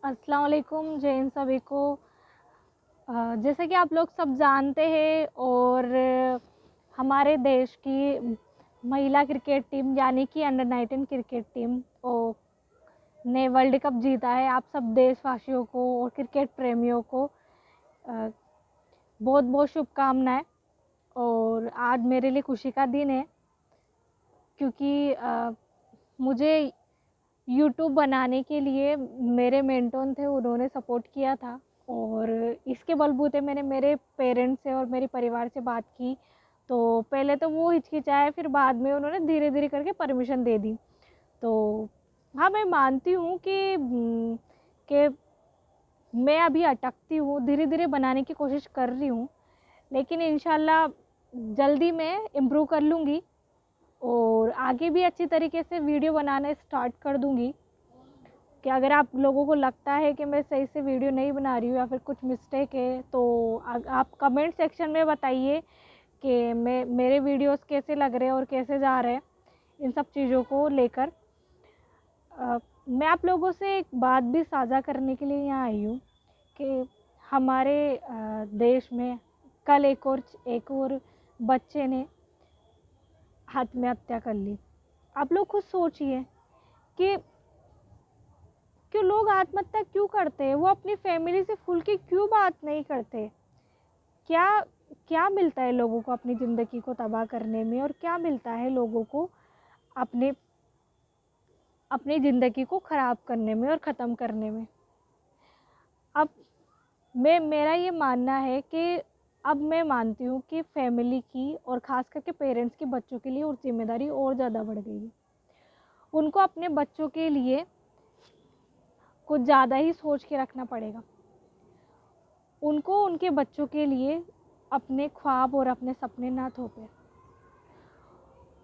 अस्सलाम वालेकुम जय हिंद सभी को। जैसे कि आप लोग सब जानते हैं और हमारे देश की महिला क्रिकेट टीम यानी कि अंडर 19 क्रिकेट टीम ने वर्ल्ड कप जीता है। आप सब देशवासियों को और क्रिकेट प्रेमियों को बहुत बहुत शुभकामनाएं। और आज मेरे लिए खुशी का दिन है क्योंकि मुझे यूट्यूब बनाने के लिए मेरे मेंटोर थे, उन्होंने सपोर्ट किया था और इसके बलबूते मैंने मेरे पेरेंट्स से और मेरे परिवार से बात की। तो पहले तो वो हिचकिचाए, फिर बाद में उन्होंने धीरे धीरे करके परमिशन दे दी। तो हाँ, मैं मानती हूँ कि मैं अभी अटकती हूँ, धीरे धीरे बनाने की कोशिश कर रही हूँ, लेकिन इंशाल्लाह जल्दी मैं इम्प्रूव कर लूँगी और आगे भी अच्छी तरीके से वीडियो बनाना स्टार्ट कर दूँगी। कि अगर आप लोगों को लगता है कि मैं सही से वीडियो नहीं बना रही हूँ या फिर कुछ मिस्टेक है तो आप कमेंट सेक्शन में बताइए कि मेरे वीडियोस कैसे लग रहे हैं और कैसे जा रहे हैं। इन सब चीज़ों को लेकर मैं आप लोगों से एक बात भी साझा करने के लिए यहाँ आई हूँ कि हमारे देश में कल एक और बच्चे ने आत्महत्या कर ली। आप लोग खुद सोचिए कि क्यों लोग आत्महत्या क्यों करते हैं, वो अपनी फैमिली से खुल के क्यों बात नहीं करते। क्या क्या मिलता है लोगों को अपनी ज़िंदगी को तबाह करने में, और क्या मिलता है लोगों को अपने अपनी ज़िंदगी को ख़राब करने में और ख़त्म करने में। अब मेरा ये मानना है कि अब मैं मानती हूँ कि फैमिली की और ख़ास करके पेरेंट्स की बच्चों के लिए और ज़िम्मेदारी और ज़्यादा बढ़ गई है। उनको अपने बच्चों के लिए कुछ ज़्यादा ही सोच के रखना पड़ेगा। उनको उनके बच्चों के लिए अपने ख्वाब और अपने सपने ना थोपे।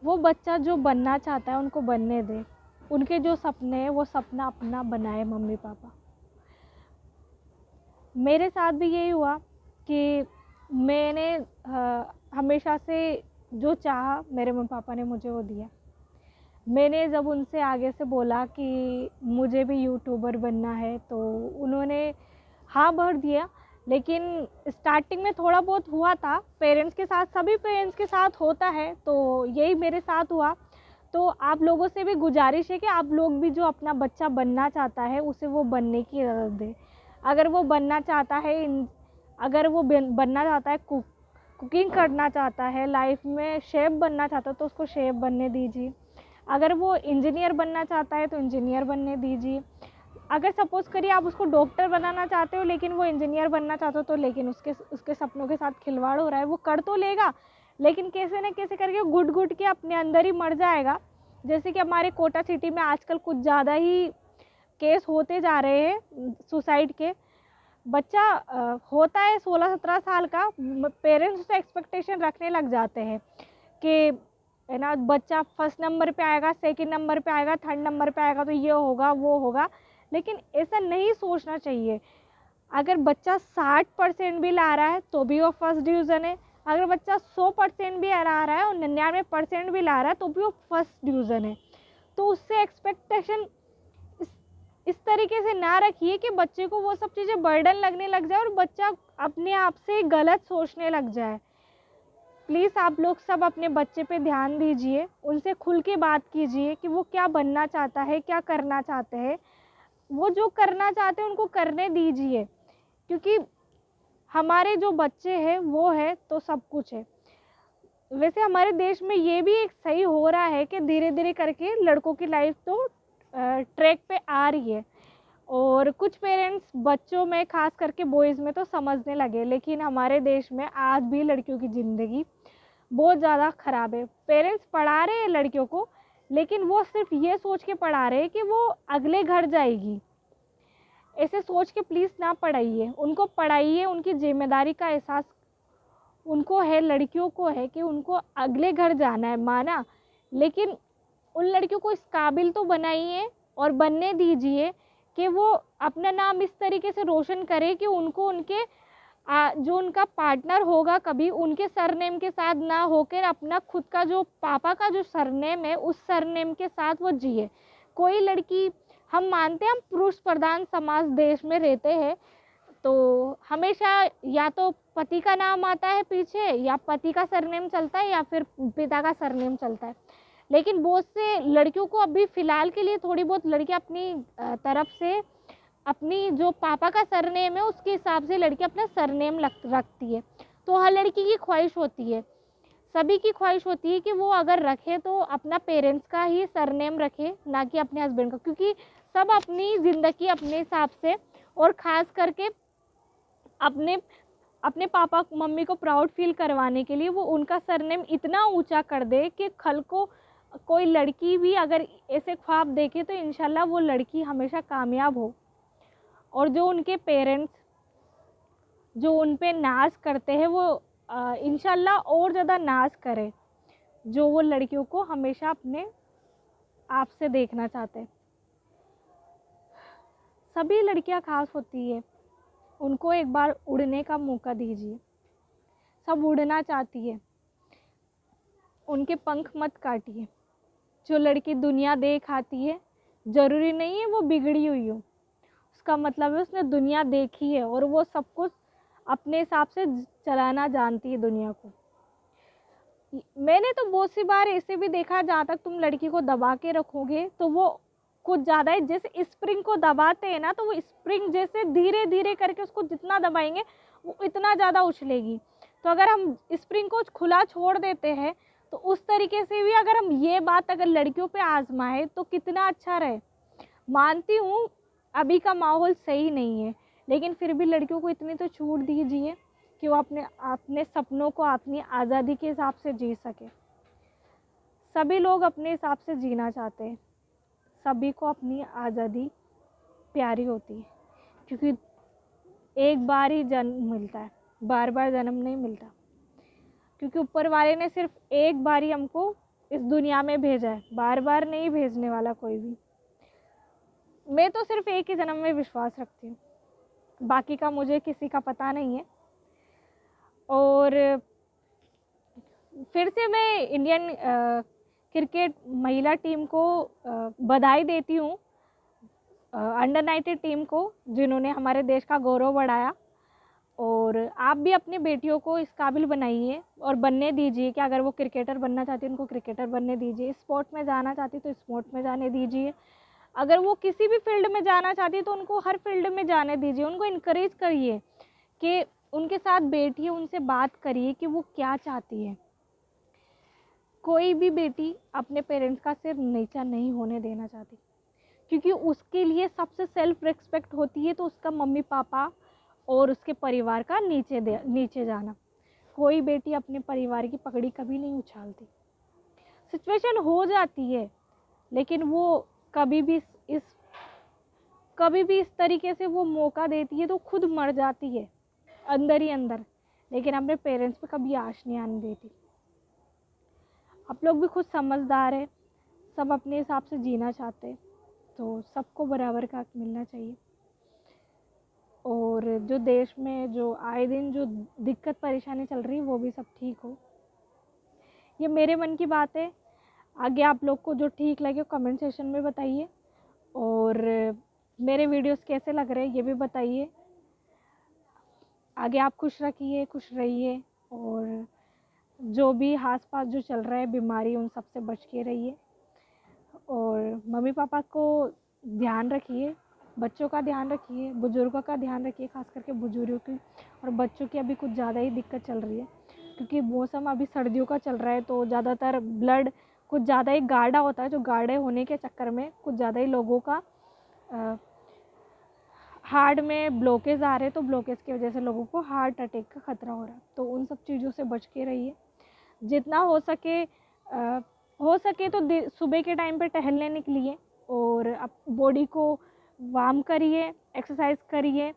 वो बच्चा जो बनना चाहता है उनको बनने दे। उनके जो सपने हैं वो सपना अपना बनाए मम्मी पापा। मेरे साथ भी यही हुआ कि मैंने हमेशा से जो चाहा मेरे मम्मी पापा ने मुझे वो दिया। मैंने जब उनसे आगे से बोला कि मुझे भी यूट्यूबर बनना है तो उन्होंने हाँ भर दिया। लेकिन स्टार्टिंग में थोड़ा बहुत हुआ था, पेरेंट्स के साथ, सभी पेरेंट्स के साथ होता है, तो यही मेरे साथ हुआ। तो आप लोगों से भी गुजारिश है कि आप लोग भी जो अपना बच्चा बनना चाहता है उसे वो बनने की इजाज़त दें। अगर वो बनना चाहता है अगर वो बनना चाहता है कुकिंग करना चाहता है, लाइफ में शेफ़ बनना चाहता है तो उसको शेफ़ बनने दीजिए। अगर वो इंजीनियर बनना चाहता है तो इंजीनियर बनने दीजिए। अगर सपोज़ करिए आप उसको डॉक्टर बनाना चाहते हो लेकिन वो इंजीनियर बनना चाहते हो, तो लेकिन उसके सपनों के साथ खिलवाड़ हो रहा है। वो कर तो लेगा लेकिन कैसे न कैसे करके घुट के अपने अंदर ही मर जाएगा। जैसे कि हमारे कोटा सिटी में आजकल कुछ ज़्यादा ही केस होते जा रहे हैं सुसाइड के। बच्चा होता है 16-17 साल का, पेरेंट्स से एक्सपेक्टेशन रखने लग जाते हैं कि है ना, बच्चा फर्स्ट नंबर पे आएगा, सेकंड नंबर पे आएगा, थर्ड नंबर पे आएगा तो ये होगा वो होगा। लेकिन ऐसा नहीं सोचना चाहिए। अगर बच्चा 60% भी ला रहा है तो भी वो फर्स्ट डिवीज़न है। अगर बच्चा 100% भी ला रहा है और 99% भी ला रहा है तो भी वो फर्स्ट डिवीज़न है। तो उससे एक्सपेक्टेशन इस इस तरीके से ना रखिए कि बच्चे को वो सब चीज़ें बर्डन लगने लग जाए और बच्चा अपने आप से गलत सोचने लग जाए। प्लीज़ आप लोग सब अपने बच्चे पे ध्यान दीजिए, उनसे खुल के बात कीजिए कि वो क्या बनना चाहता है, क्या करना चाहते हैं। वो जो करना चाहते हैं उनको करने दीजिए, क्योंकि हमारे जो बच्चे हैं वो है तो सब कुछ है। वैसे हमारे देश में ये भी एक सही हो रहा है कि धीरे धीरे करके लड़कों की लाइफ तो ट्रैक पे आ रही है और कुछ पेरेंट्स बच्चों में, खास करके बॉयज़ में तो समझने लगे। लेकिन हमारे देश में आज भी लड़कियों की ज़िंदगी बहुत ज़्यादा ख़राब है। पेरेंट्स पढ़ा रहे हैं लड़कियों को, लेकिन वो सिर्फ ये सोच के पढ़ा रहे हैं कि वो अगले घर जाएगी। ऐसे सोच के प्लीज़ ना पढ़ाइए, उनको पढ़ाइए। उनकी ज़िम्मेदारी का एहसास उनको है, लड़कियों को है कि उनको अगले घर जाना है, माना। लेकिन उन लड़कियों को इस काबिल तो बनाइए और बनने दीजिए कि वो अपना नाम इस तरीके से रोशन करे कि उनको उनके जो उनका पार्टनर होगा कभी उनके सरनेम के साथ ना होकर अपना खुद का जो पापा का जो सरनेम है उस सरनेम के साथ वो जिए। कोई लड़की हम मानते हैं हम पुरुष प्रधान समाज देश में रहते हैं, तो हमेशा या तो पति का नाम आता है पीछे, या पति का सरनेम चलता है, या फिर पिता का सरनेम चलता है। लेकिन बहुत से लड़कियों को अभी फ़िलहाल के लिए थोड़ी बहुत लड़कियां अपनी तरफ से अपनी जो पापा का सरनेम है उसके हिसाब से लड़की अपना सरनेम रखती है। तो हर लड़की की ख्वाहिश होती है, सभी की ख्वाहिश होती है कि वो अगर रखे तो अपना पेरेंट्स का ही सरनेम रखे, ना कि अपने हस्बैंड का, क्योंकि सब अपनी ज़िंदगी अपने हिसाब से, और ख़ास करके अपने अपने पापा मम्मी को प्राउड फील करवाने के लिए वो उनका सरनेम इतना ऊंचा कर दे कि कल को कोई लड़की भी अगर ऐसे ख्वाब देखे तो इंशाल्लाह वो लड़की हमेशा कामयाब हो, और जो उनके पेरेंट्स जो उन पे नाज करते हैं वो इंशाल्लाह और ज़्यादा नाज करे, जो वो लड़कियों को हमेशा अपने आप से देखना चाहते हैं। सभी लड़कियां खास होती है, उनको एक बार उड़ने का मौका दीजिए। सब उड़ना चाहती है, उनके पंख मत काटिए। जो लड़की दुनिया देख आती है, ज़रूरी नहीं है वो बिगड़ी हुई हो, उसका मतलब है उसने दुनिया देखी है और वो सब कुछ अपने हिसाब से चलाना जानती है दुनिया को। मैंने तो बहुत सी बार ऐसे भी देखा, जहाँ तक तुम लड़की को दबा के रखोगे तो वो कुछ ज़्यादा ही, जैसे स्प्रिंग को दबाते हैं ना, तो वो स्प्रिंग जैसे धीरे धीरे करके उसको जितना दबाएंगे वो इतना ज़्यादा उछलेगी। तो अगर हम स्प्रिंग को खुला छोड़ देते हैं तो उस तरीके से भी अगर हम ये बात अगर लड़कियों पे आजमाएं तो कितना अच्छा रहे। मानती हूँ अभी का माहौल सही नहीं है, लेकिन फिर भी लड़कियों को इतनी तो छूट दीजिए कि वो अपने अपने सपनों को अपनी आज़ादी के हिसाब से जी सके। सभी लोग अपने हिसाब से जीना चाहते हैं, सभी को अपनी आज़ादी प्यारी होती है, क्योंकि एक बार ही जन्म मिलता है, बार बार जन्म नहीं मिलता, क्योंकि ऊपर वाले ने सिर्फ एक बार ही हमको इस दुनिया में भेजा है, बार बार नहीं भेजने वाला कोई भी। मैं तो सिर्फ एक ही जन्म में विश्वास रखती हूँ, बाकी का मुझे किसी का पता नहीं है। और फिर से मैं इंडियन क्रिकेट महिला टीम को बधाई देती हूँ, अंडर 19 टीम को, जिन्होंने हमारे देश का गौरव बढ़ाया। और आप भी अपनी बेटियों को इस काबिल बनाइए और बनने दीजिए कि अगर वो क्रिकेटर बनना चाहती है उनको क्रिकेटर बनने दीजिए, स्पोर्ट में जाना चाहती तो स्पोर्ट में जाने दीजिए, अगर वो किसी भी फील्ड में जाना चाहती है तो उनको हर फील्ड में जाने दीजिए। उनको इनकरेज करिए कि उनके साथ बैठिए, उनसे बात करिए कि वो क्या चाहती है। कोई भी बेटी अपने पेरेंट्स का सिर नीचा नहीं होने देना चाहती, क्योंकि उसके लिए सबसे सेल्फ रिस्पेक्ट होती है तो उसका मम्मी पापा और उसके परिवार का नीचे जाना। कोई बेटी अपने परिवार की पगड़ी कभी नहीं उछालती। सिचुएशन हो जाती है, लेकिन वो कभी भी इस तरीके से वो मौका देती है तो खुद मर जाती है अंदर ही अंदर, लेकिन अपने पेरेंट्स पे कभी आश नहीं आने देती। आप लोग भी खुद समझदार है, सब अपने हिसाब से जीना चाहते हैं, तो सबको बराबर का हक मिलना चाहिए। और जो देश में जो आए दिन जो दिक्कत परेशानी चल रही है वो भी सब ठीक हो। ये मेरे मन की बात है, आगे आप लोग को जो ठीक लगे कमेंट सेशन में बताइए, और मेरे वीडियोस कैसे लग रहे हैं ये भी बताइए। आगे आप खुश रहिए, और जो भी आस पास जो चल रहा है बीमारी उन सब से बच के रहिए, और मम्मी पापा को ध्यान रखिए, बच्चों का ध्यान रखिए, बुजुर्गों का ध्यान रखिए, खास करके बुजुर्गों की। और बच्चों की अभी कुछ ज़्यादा ही दिक्कत चल रही है, क्योंकि मौसम अभी सर्दियों का चल रहा है, तो ज़्यादातर ब्लड कुछ ज़्यादा ही गाढ़ा होता है, जो गाढ़े होने के चक्कर में कुछ ज़्यादा ही लोगों का हार्ट में ब्लॉकेज आ रहे हैं, तो ब्लॉकेज की वजह से लोगों को हार्ट अटैक का खतरा हो रहा है। तो उन सब चीज़ों से बच के रहिए, जितना हो सके तो सुबह के टाइम पे टहलने निकलिए, और आप बॉडी को वार्म करिए, एक्सरसाइज करिए,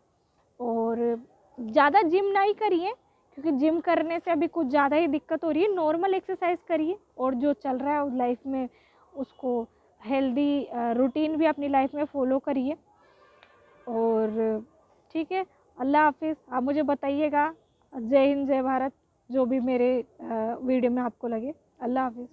और ज़्यादा जिम नहीं करिए, क्योंकि जिम करने से अभी कुछ ज़्यादा ही दिक्कत हो रही है। नॉर्मल एक्सरसाइज करिए, और जो चल रहा है लाइफ में उसको हेल्दी रूटीन भी अपनी लाइफ में फॉलो करिए। और ठीक है, अल्लाह हाफिज़। आप मुझे बताइएगा, जय हिंद जय भारत, जो भी मेरे वीडियो में आपको लगे। अल्लाह हाफिज़।